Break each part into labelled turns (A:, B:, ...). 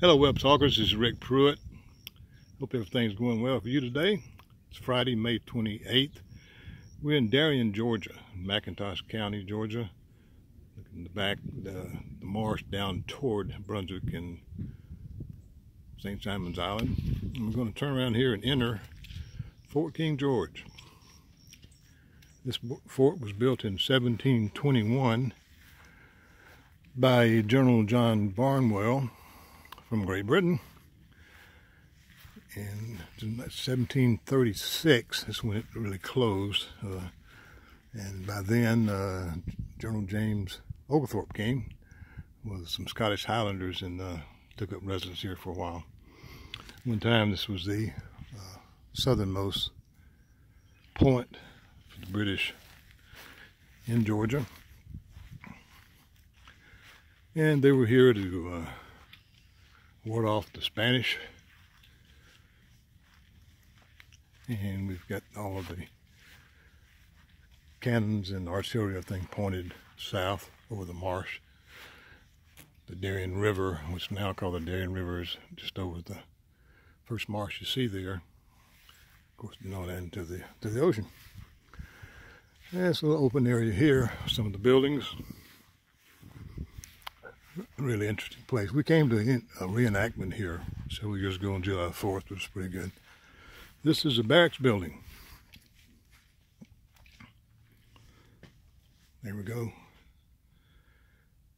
A: Hello Web Talkers, this is Rick Pruitt. Hope everything's going well for you today. It's Friday, May 28th. We're in Darien, Georgia, McIntosh County, Georgia. Look in the back, the marsh down toward Brunswick and St. Simon's Island. And we're going to turn around here and enter Fort King George. This fort was built in 1721 by General John Barnwell from Great Britain. In 1736 is when it really closed, and by then General James Oglethorpe came with some Scottish Highlanders and took up residence here for a while. One time this was the southernmost point for the British in Georgia, and they were here to ward off the Spanish. And we've got all of the cannons and artillery, everything pointed south over the marsh. The Darien River, which is now called the Darien River, is just over the first marsh you see there. Of course, you know that into the ocean. And it's a little open area here. Some of the buildings. Really interesting place. We came to a reenactment here several years ago on July 4th, which was pretty good. This is a barracks building. There we go.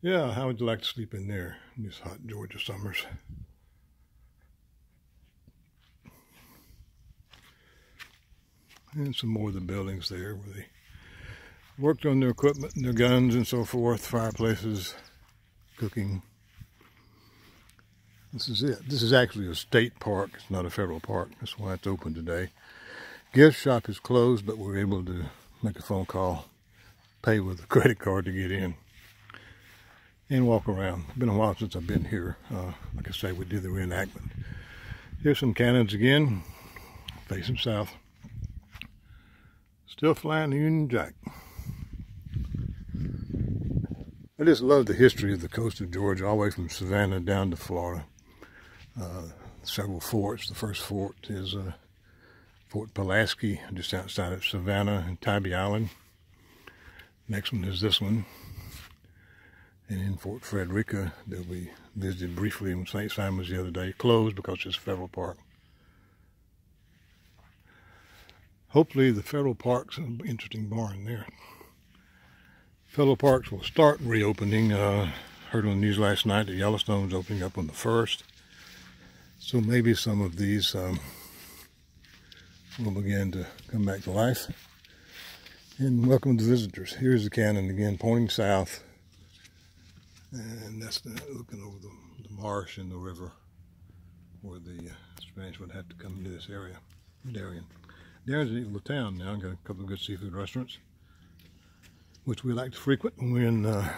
A: Yeah, how would you like to sleep in there in these hot Georgia summers? And some more of the buildings there where they worked on their equipment and their guns and so forth, fireplaces, cooking. This is it. This is actually a state park. It's not a federal park. That's why it's open today. Gift shop is closed, but we're able to make a phone call, pay with a credit card to get in, and walk around. It's been a while since I've been here. Like I say, we did the reenactment. Here's some cannons again, facing south. Still flying the Union Jack. I just love the history of the coast of Georgia, all the way from Savannah down to Florida. Several forts. The first fort is Fort Pulaski, just outside of Savannah and Tybee Island. Next one is this one. And in Fort Frederica, that we visited briefly in St. Simon's the other day, closed because it's a federal park. Hopefully the federal park's an interesting barn there. Federal parks will start reopening. Heard on the news last night that Yellowstone's opening up on the 1st. So maybe some of these will begin to come back to life. And welcome to visitors. Here's the cannon again, pointing south. And that's looking over the marsh and the river where the Spanish would have to come into this area. Darien. Darien's a neat little town now. Got a couple of good seafood restaurants, which we like to frequent when we're in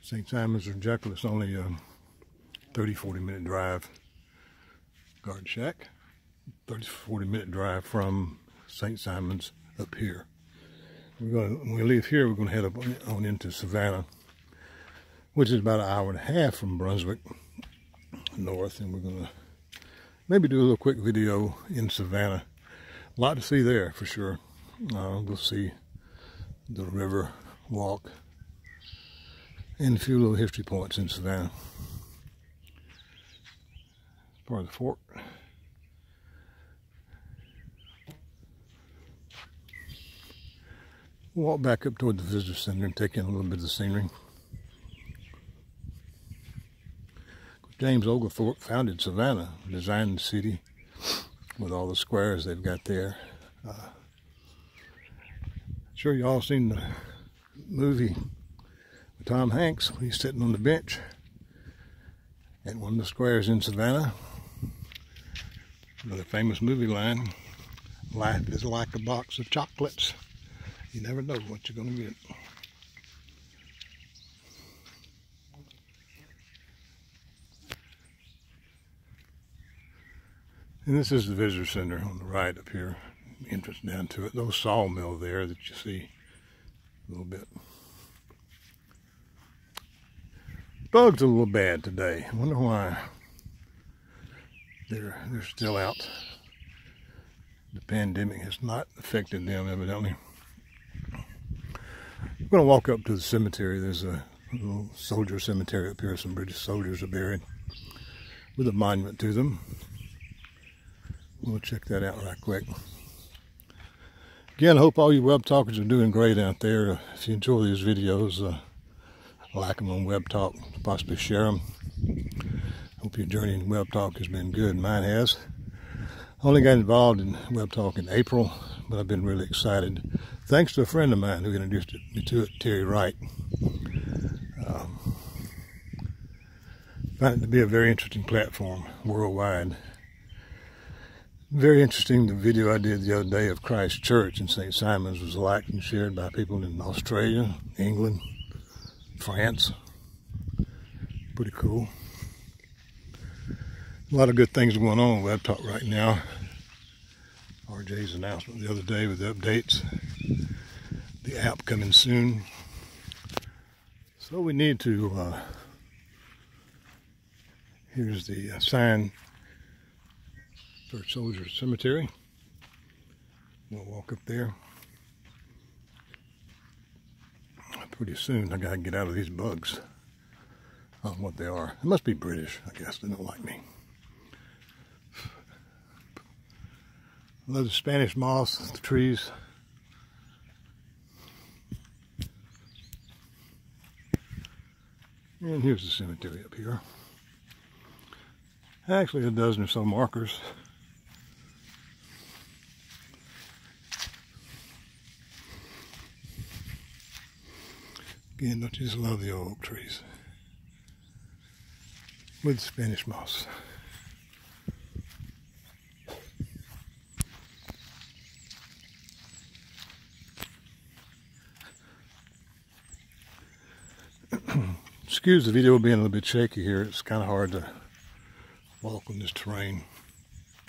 A: St. Simon's or Jekyll. It's only a 30-40 minute drive. Guard Shack, 30-40 minute drive from St. Simon's up here. When we leave here, we're going to head up on into Savannah, which is about an hour and a half from Brunswick north, and we're going to maybe do a little quick video in Savannah. A lot to see there for sure. We'll see the river walk and a few little history points in Savannah. Part of the fort. We'll walk back up toward the visitor center and take in a little bit of the scenery. James Oglethorpe founded Savannah, designed the city with all the squares they've got there. Sure you all seen the movie with Tom Hanks. He's sitting on the bench at one of the squares in Savannah. Another famous movie line, life is like a box of chocolates. You never know what you're going to get. And this is the visitor center on the right up here, entrance down to it. Those sawmill there that you see a little bit. bugs are a little bad today. I wonder why. They're still out. The pandemic has not affected them, evidently. I'm going to walk up to the cemetery. There's a little soldier cemetery up here. Some British soldiers are buried with a monument to them. We'll check that out right quick. Again, I hope all you web talkers are doing great out there. If you enjoy these videos, like them on Web Talk, possibly share them. Hope your journey in Web Talk has been good. Mine has. I only got involved in Web Talk in April, but I've been really excited. Thanks to a friend of mine who introduced me to it, Terry Wright. Found it to be a very interesting platform worldwide. Very interesting, the video I did the other day of Christ Church in St. Simon's was liked and shared by people in Australia, England, France. Pretty cool. A lot of good things going on with Web Talk right now. RJ's announcement the other day with the updates. The app coming soon. So we need to, here's the sign for Soldier Cemetery. We'll walk up there. Pretty soon I gotta get out of these bugs. I don't know what they are. They must be British, I guess. They don't like me. I love the Spanish moss, the trees. And here's the cemetery up here. Actually, a dozen or so markers. Again, don't you just love the old oak trees with Spanish moss. Excuse the video being a little bit shaky here. It's kind of hard to walk on this terrain.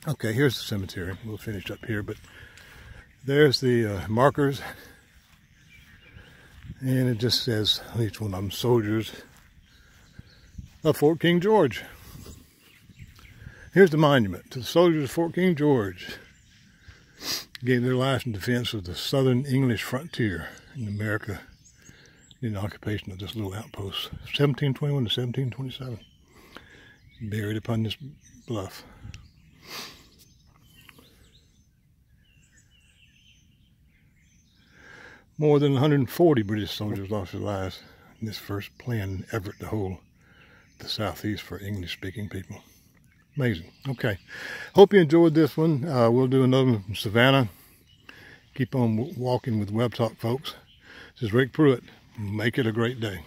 A: Okay, here's the cemetery. We'll finish up here, but there's the markers. And it just says, each one of them, soldiers of Fort King George. Here's the monument to the soldiers of Fort King George. Gave their lives in defense of the southern English frontier in America in the occupation of this little outpost, 1721 to 1727. Buried upon this bluff. More than 140 British soldiers lost their lives in this first planned effort to hold the southeast for English-speaking people. Amazing. Okay. Hope you enjoyed this one. We'll do another one from Savannah. Keep on walking with Web Talk, folks. This is Rick Pruitt. Make it a great day.